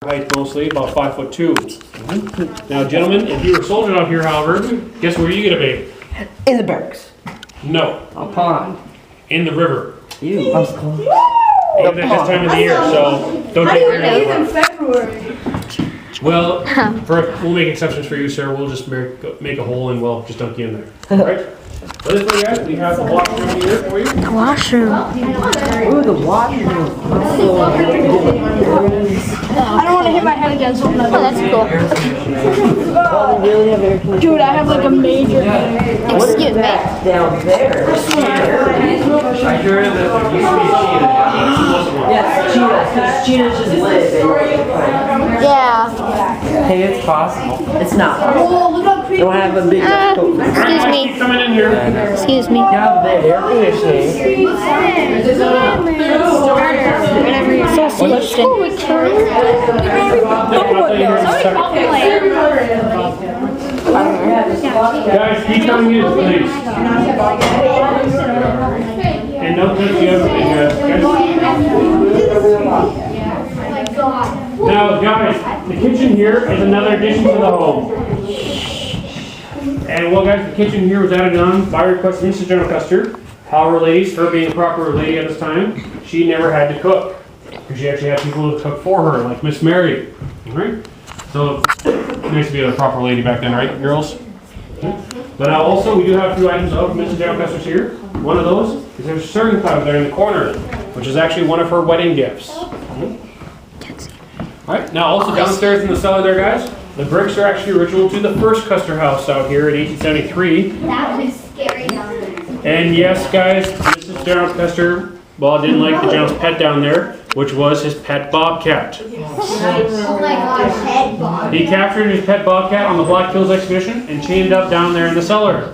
height mostly, about 5'2". Now, gentlemen, if you were soldiered out here, however, guess where you get a bathe? In the barracks. No, A pond. in the river. You. I was close. At this time of the year, so don't take your Bathe in hands off. February. Well, we'll make exceptions for you, sir. We'll just make a hole and we'll just dunk you in there. All right? But this way, guys, we have the washroom here for you. Washroom. Ooh, the washroom. I don't want to hit my head against something. Oh, that's cool. Oh, they really have air conditioning. Dude, I have like a major. Excuse me. Down there. I heard that there used to be a cheetah. Yes, cheetahs. Because cheetahs just live. Yeah. Hey, it's possible. It's not. Oh, look how They don't have a big coat. Excuse Keep me. coming in here. Excuse me. Yeah, they have air conditioning. So Sebastian. Guys, keep coming in, please. And don't touch the other thing, guys. Now, guys, the kitchen here is another addition to the home. And well, guys, the kitchen here was added on by request of Mrs. General Custer. However, ladies, her being a proper lady at this time, she never had to cook. Because she actually had people to cook for her, like Miss Mary. Alright? So, nice to be a proper lady back then, right, girls? But now also, we do have a few items of Mrs. General Custer's here. One of those is there's a serving platter there in the corner, which is actually one of her wedding gifts. Alright, now also downstairs in the cellar there, guys, the bricks are actually original to the first Custer house out here in 1873. That was scary down there. And yes, guys, Mrs. General Custer, well, didn't like the general's pet down there, which was his pet bobcat. Oh my gosh, head bob. He captured his pet bobcat on the Black Hills expedition and chained it up down there in the cellar.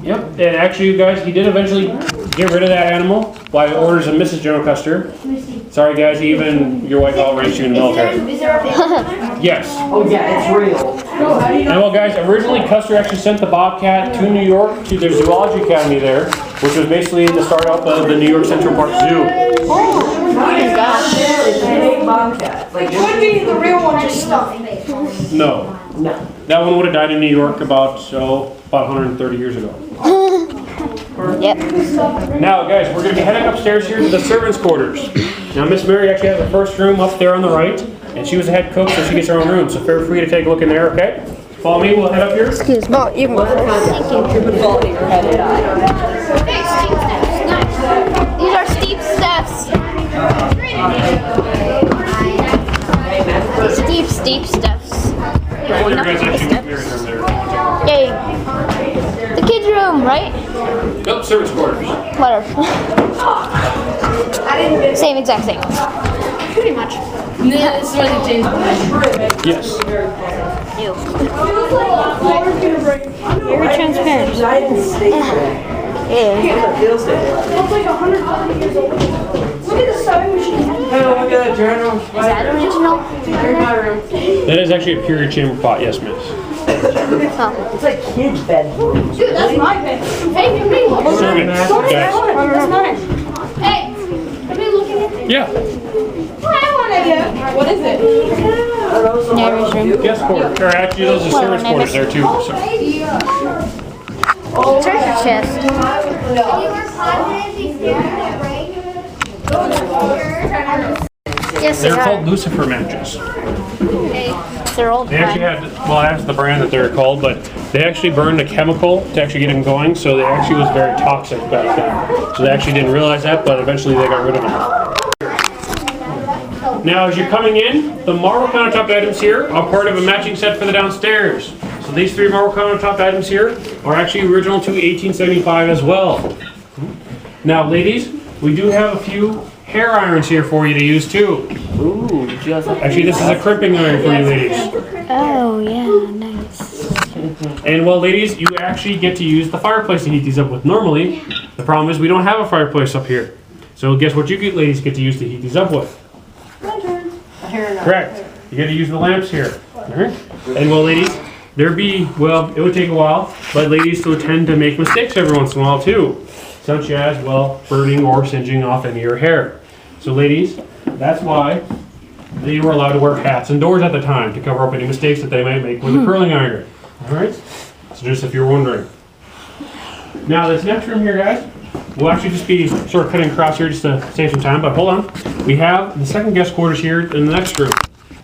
Yep, and actually, you guys, he did eventually get rid of that animal by the orders of Mrs. General Custer. Sorry, guys, even your wife all raised you in the military. Is there a picture? Yes. Oh, yeah, it's real. And well, guys, originally Custer actually sent the bobcat to New York to their zoology academy there, which was basically the start up of the New York Central Park Zoo. Oh my gosh. It's a big bobcat. Like, Could be the real one just stuffed. No, no. that one would have died in New York about 130 years ago. Yep. Now, guys, we're going to be heading upstairs here to the servants' quarters. Now, Miss Mary actually has the first room up there on the right, and she was the head cook, so she gets her own room. So feel free to take a look in there, okay? Follow me, we'll head up here. Excuse me. Oh, you can go first. Thank you. These are steep steps. Steep steps. Well, your guys actually Mary's room there. Yay. The kids' room, right? Nope, servants' quarters. Whatever. Same exact thing. Pretty much. This is where they changed Yes. Ew. Very transparent. I didn't stay there. Ew. It feels like It's like 140 years old. Look at the sewing machine. Oh, look at that journal. Is that original? Here's my room. That is actually a period chamber pot, yes, miss. Oh. It's like kids' bedroom. Dude, that's my bed. Hey, come here. Servants, guys. That's mine. Hey, come here, look at it. Yeah, I want it. What is it? Neighbor's room. guest quarters. Or actually, those are servants' quarters there, too. So. Treasure chest. You were positive before, right? Yes, they They're called are. Lucifer matches. They're old. They actually had, well, that's the brand that they're called, but they actually burned a chemical to actually get them going, so they actually was very toxic back then. So they actually didn't realize that, but eventually they got rid of them. Now, as you're coming in, the marble countertop items here are part of a matching set for the downstairs. So these three marble countertop items here are actually original to 1875 as well. Now, ladies, we do have a few hair irons here for you to use too. Ooh, just Actually, this is a crimping iron for you ladies. Oh, yeah, nice. And well, ladies, you actually get to use the fireplace to heat these up with. Normally, the problem is we don't have a fireplace up here. So guess what you ladies get to use to heat these up with? Correct. You get to use the lamps here. Alright? And well, ladies, it would take a while, but ladies still tend to make mistakes every once in a while too. Such as, well, burning or singeing off any of your hair. So ladies, that's why they were allowed to wear hats indoors at the time to cover up any mistakes that they might make with a curling iron. All right? So just if you're wondering. Now this next room here, guys, we'll actually just be sort of cutting across here just to save some time, but hold on. We have the second guest quarters here in the next room.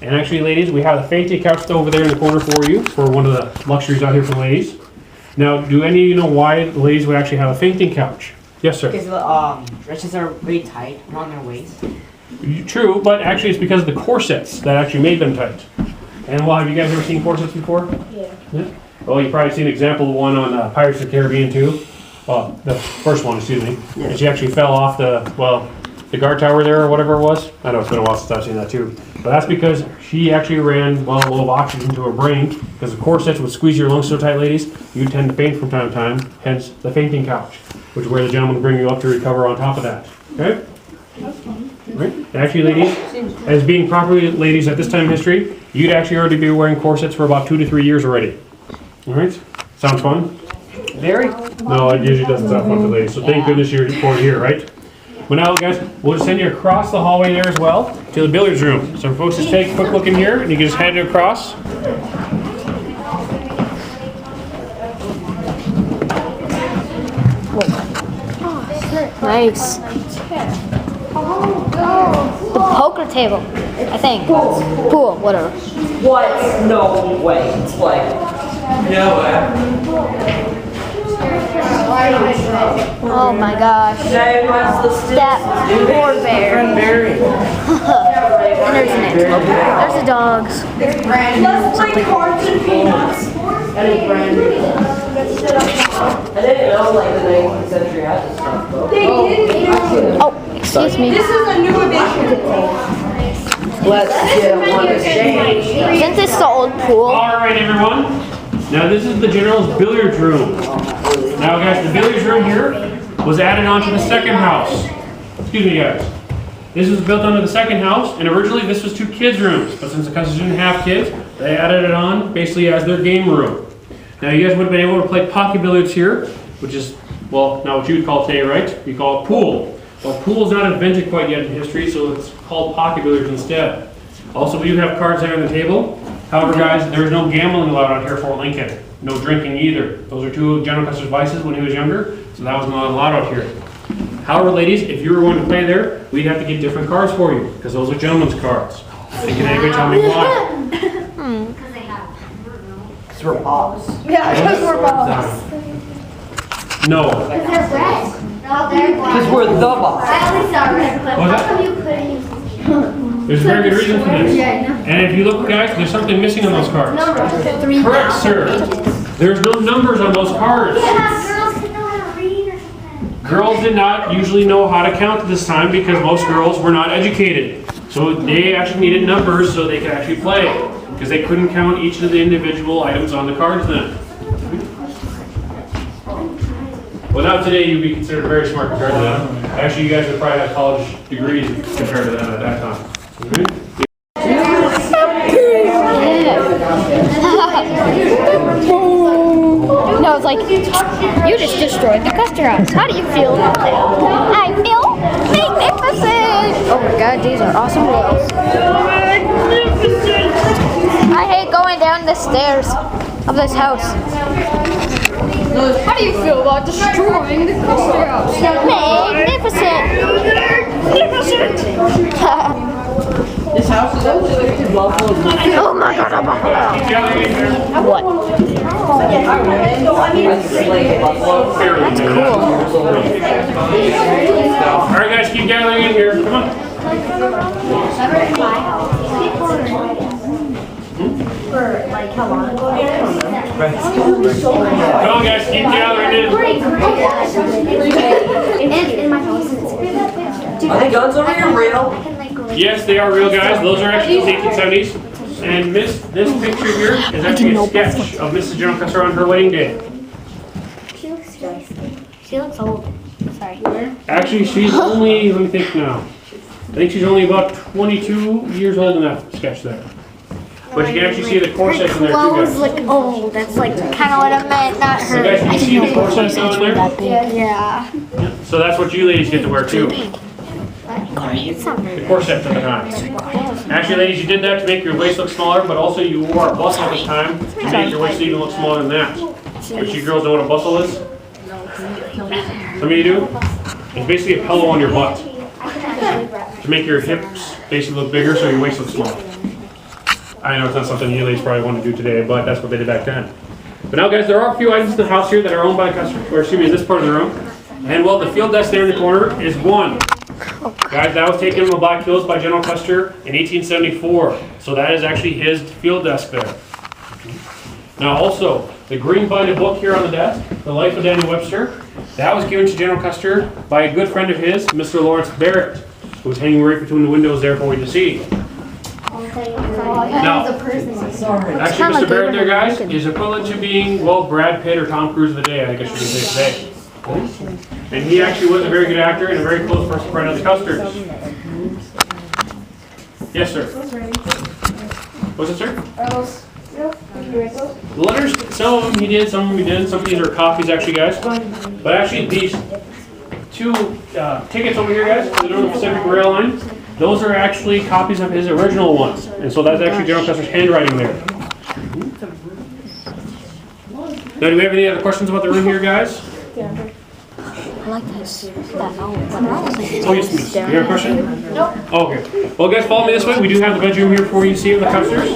And actually, ladies, we have the fainting couch over there in the corner for you, for one of the luxuries out here for the ladies. Now, do any of you know why the ladies would actually have a fainting couch? Yes, sir. Because the dresses are very tight around their waist. True, but actually it's because of the corsets that actually made them tight. And well, have you guys ever seen corsets before? Yeah. Well, you've probably seen an example of one on Pirates of the Caribbean too. Well, the first one, excuse me. Yeah. And she actually fell off the guard tower there or whatever it was. I know it's been a while since I've seen that too. But that's because she actually ran low of oxygen to her brain, because the corsets would squeeze your lungs so tight, ladies, you tend to faint from time to time, hence the fainting couch, which is where the gentleman will bring you up to recover on top of that. Okay? Right? And actually, ladies, as being properly ladies at this time in history, you'd actually already be wearing corsets for about 2 to 3 years already. All right? Sounds fun? Very. No, it usually doesn't sound fun for ladies, so thank goodness you're here, right? But now, guys, we'll just send you across the hallway there as well to the billiards room. So folks, just take a quick look in here, and you can just head across. Nice. The poker table, I think. Pool, whatever. What? No way. It's like. Oh my gosh. Jay, what's the sticks? That poor bear. Friend Barry. And there's an antelope. There's the dogs. Let's play cards and peanuts. That is brand new. I didn't know like the 19th century had this stuff though. They didn't. Oh, excuse me. This is a new edition. Let's get one exchange. Isn't this the old pool? All right, everyone. Now this is the general's billiards room. Now, guys, the billiards room here was added on to the second house. Excuse me, guys. This was built onto the second house, and originally this was 2 kids' rooms. But since the cousin didn't have kids, they added it on basically as their game room. Now, you guys would have been able to play pocket billiards here, which is, well, not what you would call today, right? You call it pool. Well, pool is not invented quite yet in history, so it's called pocket billiards instead. Also, we do have cards there on the table. However, guys, there is no gambling allowed out here for Lincoln. No drinking either. Those are 2 of General Custer's vices when he was younger, so that was not allowed out here. However, ladies, if you were going to play there, we'd have to get different cards for you, because those are gentlemen's cards. And can anybody tell me why? Because we're boss. Yeah, because we're boss. No. They're red. No, they're black. Because we're the boss. I only saw red, but What was how that? come you couldn't use There's a very good reason for this. And if you look, guys, there's something missing on those cards. Correct, sir. There's no numbers on those cards. Yeah, girls can know how to read or something. Girls did not usually know how to count at this time because most girls were not educated. So they actually needed numbers so they could actually play, because they couldn't count each of the individual items on the cards then. Well, now today you'd be considered very smart compared to them. Actually, you guys would probably have college degrees compared to them at that time. Okay? No, it's like, you just destroyed the Custer house. How do you feel about that? I feel magnificent. Oh my god, these are awesome wheels. I hate going down the stairs of this house. How do you feel about destroying the Custer house? Magnificent. This house is actually like 2 buffaloes. Oh my god, a buffalo. Keep gathering in here. What? That's like a buffalo. That's cool. All right, guys, keep gathering in here. Come on. For like how long ago? Come on, guys, keep gathering in. And in my house, it's Are the guns over here real? Yes, they are real, guys. Those are actually the 1870s. And this picture here is actually a sketch of Mrs. General Custer on her wedding day. She looks nice. She looks old. Sorry. Actually, she's only, let me think now. I think she's only about 22 years old in that sketch there. But you can actually see the corsets in there too, Clothes guys. look old. That's like kind of what I meant, not So her. guys, can you see the corsets on there? Yeah. So that's what you ladies get to wear too. It's not very The corsets at the time. Actually, ladies, you did that to make your waist look smaller, but also you wore a bustle this time to make your waist even look smaller than that. But you girls know what a bustle is? Some of you do? It's basically a pillow on your butt to make your hips basically look bigger so your waist looks smaller. I know it's not something you ladies probably want to do today, but that's what they did back then. But now, guys, there are a few items in the house here that are owned by customers, or excuse me, in this part of the room. And well, the field desk there in the corner is one. Guys, that was taken from the Black Hills by General Custer in 1874. So that is actually his field desk there. Now also, the green binded book here on the desk, The Life of Daniel Webster, that was given to General Custer by a good friend of his, Mr. Lawrence Barrett, who was hanging right between the windows there for you to see. Now, actually, Mr. Barrett there, guys, is equivalent to being, well, Brad Pitt or Tom Cruise of the day, I guess you could say today. And he actually was a very good actor and a very close personal friend of the Custers. Yes, sir. What's it, sir? The letters, some of them he did, some of them he didn't. Some of these are copies, actually, guys. But actually, these two tickets over here, guys, for the Northern Pacific Rail Line, those are actually copies of his original ones. And so that's actually General Custer's handwriting there. Now, do we have any other questions about the room here, guys? I like this. Oh, yes, miss. You have a question? No. Oh, okay. Well, guys, follow me this way. We do have the bedroom here for you to see with the Custers.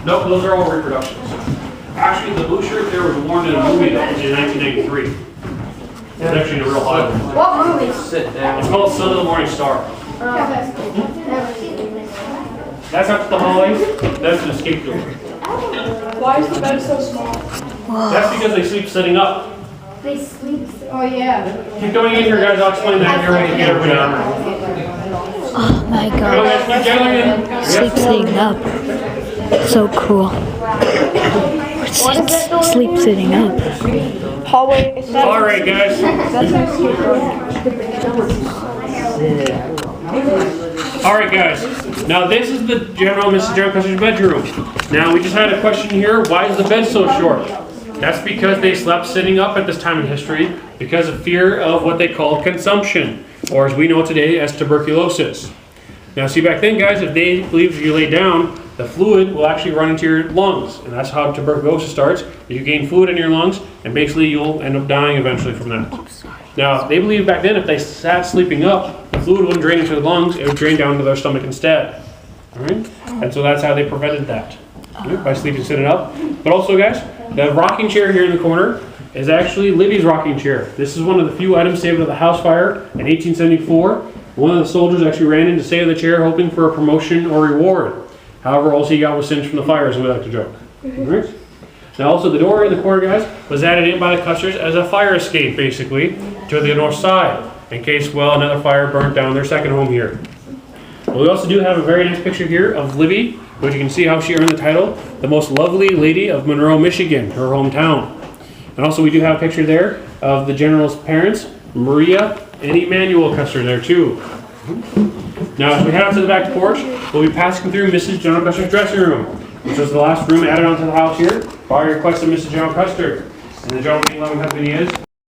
Nope, those are all reproductions. Actually, the blue shirt there was worn in a movie that was in 1993. It's actually a real hot one. What movie? It's called Son of the Morning Star. That's up to the hallway. That's an escape door. Why is the bed so small? That's because they sleep sitting up. They sleep. Oh, yeah. Keep going in here, guys. I'll explain that here when you get everybody out. Oh my Go, god. guys. Keep gathering in. Sleep sitting up. So cool. Sleep sitting up. Hallway. Is that All right, guys. All right, guys. Now this is the Mrs. General Custer's bedroom. Now we just had a question here. Why is the bed so short? That's because they slept sitting up at this time in history because of fear of what they called consumption, or as we know today as tuberculosis. Now see, back then, guys, if they believed if you lay down, the fluid will actually run into your lungs, and that's how tuberculosis starts. You gain fluid in your lungs, and basically you'll end up dying eventually from that. Now, they believed back then if they sat sleeping up, the fluid wouldn't drain into the lungs, it would drain down to their stomach instead. All right? And so that's how they prevented that, right? By sleeping sitting up. But also, guys, the rocking chair here in the corner is actually Libby's rocking chair. This is one of the few items saved at the house fire in 1874. One of the soldiers actually ran in to save the chair, hoping for a promotion or reward. However, all he got was singed from the fire, as we like to joke. All right? Now, also, the door in the corner, guys, was added in by the Custers as a fire escape, basically, to the north side, in case, well, another fire burnt down their second home here. Well, we also do have a very nice picture here of Libby, which you can see how she earned the title, the most lovely lady of Monroe, Michigan, her hometown. And also, we do have a picture there of the General's parents, Maria and Emmanuel Custer there, too. Now, as we head out to the back porch, we'll be passing through Mrs. General Custer's dressing room, which was the last room added onto the house here by request of Mrs. General Custer. And the gentleman, loving husband he is,